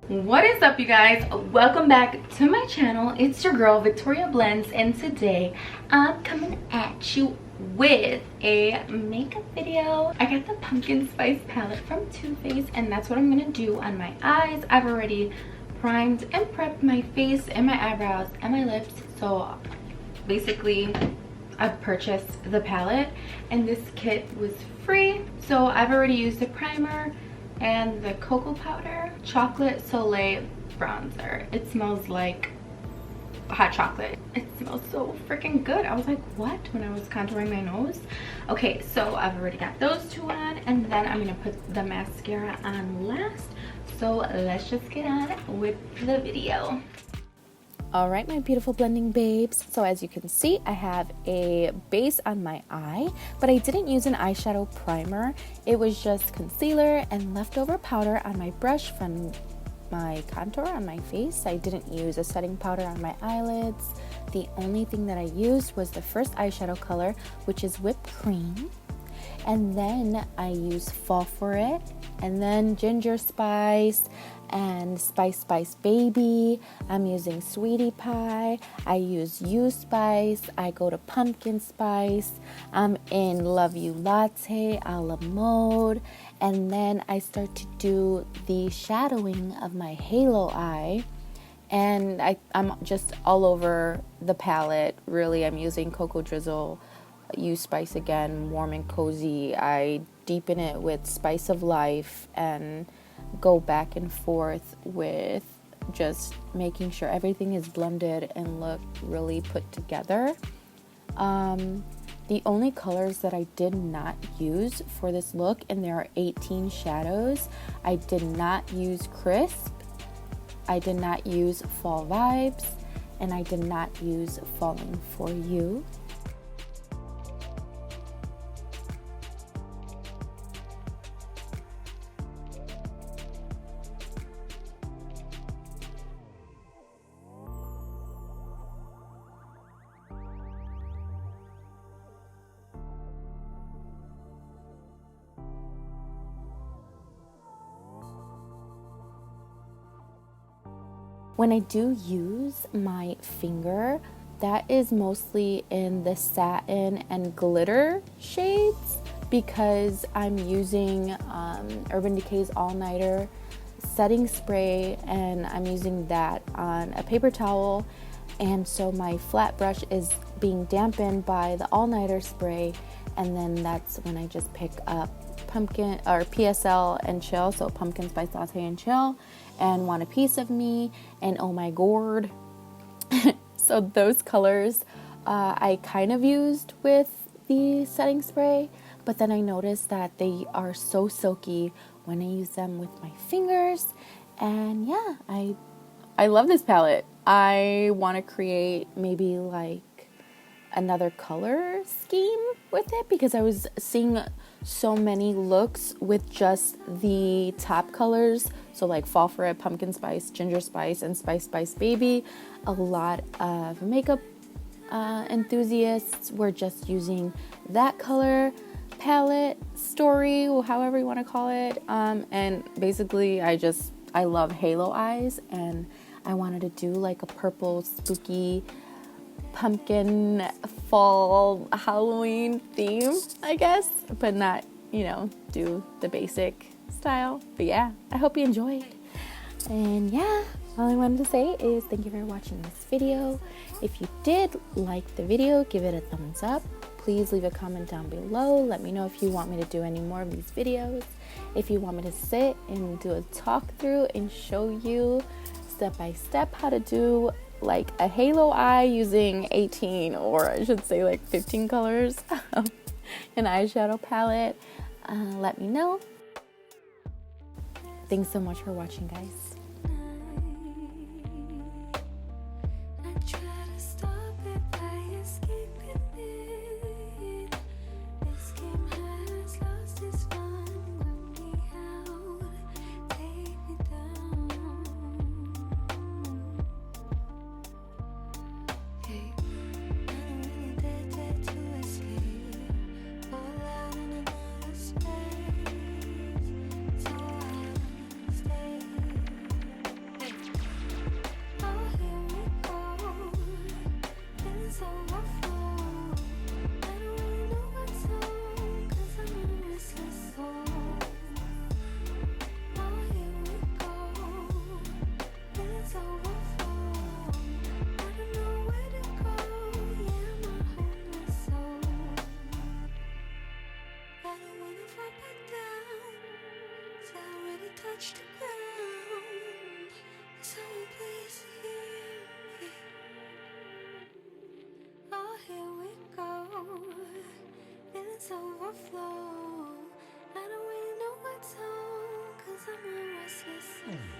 What is up, you guys? Welcome back to my channel. It's your girl Victoria Blends, and today I'm coming at you with a makeup video. I got the pumpkin spice palette from Too Faced, and that's what I'm gonna do on my eyes. I've already primed and prepped my face and my eyebrows and my lips, so basically I've purchased the palette and this kit was free. So I've already used the primer and the cocoa powder, chocolate Soleil bronzer. It smells like hot chocolate. It smells so freaking good. I was like, what? When I was contouring my nose. Okay, so I've already got those two on, and then I'm gonna put the mascara on last. So let's just get on with the video. All right, my beautiful blending babes. So as you can see, I have a base on my eye, but I didn't use an eyeshadow primer. It was just concealer and leftover powder on my brush from my contour on my face. I didn't use a setting powder on my eyelids. The only thing that I used was the first eyeshadow color, which is whipped cream. And then I use Fall For It, and then Ginger Spice, and Spice Baby. I'm using Sweetie Pie. I use You Spice. I go to Pumpkin Spice. I'm in Love You Latte a la mode. And then I start to do the shadowing of my halo eye. And I'm just all over the palette. Really, I'm using Cocoa Drizzle, You Spice again, Warm and Cozy. I deepen it with Spice of Life and go back and forth with just making sure everything is blended and look really put together. The only colors that I did not use for this look, and there are 18 shadows, I did not use Crisp, I did not use Fall Vibes, and I did not use Falling For You. When I do use my finger, that is mostly in the satin and glitter shades because I'm using Urban Decay's All Nighter setting spray, and I'm using that on a paper towel, and so my flat brush is being dampened by the All Nighter spray, and then that's when I just pick up pumpkin or PSL and Chill, so Pumpkin Spice Latte and Chill, and Want a Piece of Me, and Oh My Gourd. So those colors I kind of used with the setting spray, but then I noticed that they are so silky when I use them with my fingers. And yeah, I love this palette. I want to create maybe like another color scheme with it because I was seeing so many looks with just the top colors, so like Fall For It, Pumpkin Spice, Ginger Spice, and Spice Baby. A lot of makeup enthusiasts were just using that color palette story, or however you want to call it, and basically I love halo eyes, and I wanted to do like a purple spooky pumpkin fall Halloween theme, I guess, but not, do the basic style. But yeah, I hope you enjoyed. And yeah, all I wanted to say is thank you for watching this video. If you did like the video, give it a thumbs up. Please leave a comment down below. Let me know if you want me to do any more of these videos. If you want me to sit and do a talk through and show you step by step how to do like a halo eye using 18, or I should say like 15 colors of an eyeshadow palette, let me know. Thanks so much for watching, guys. it's overflow. I don't really know what to, cause I'm a restless.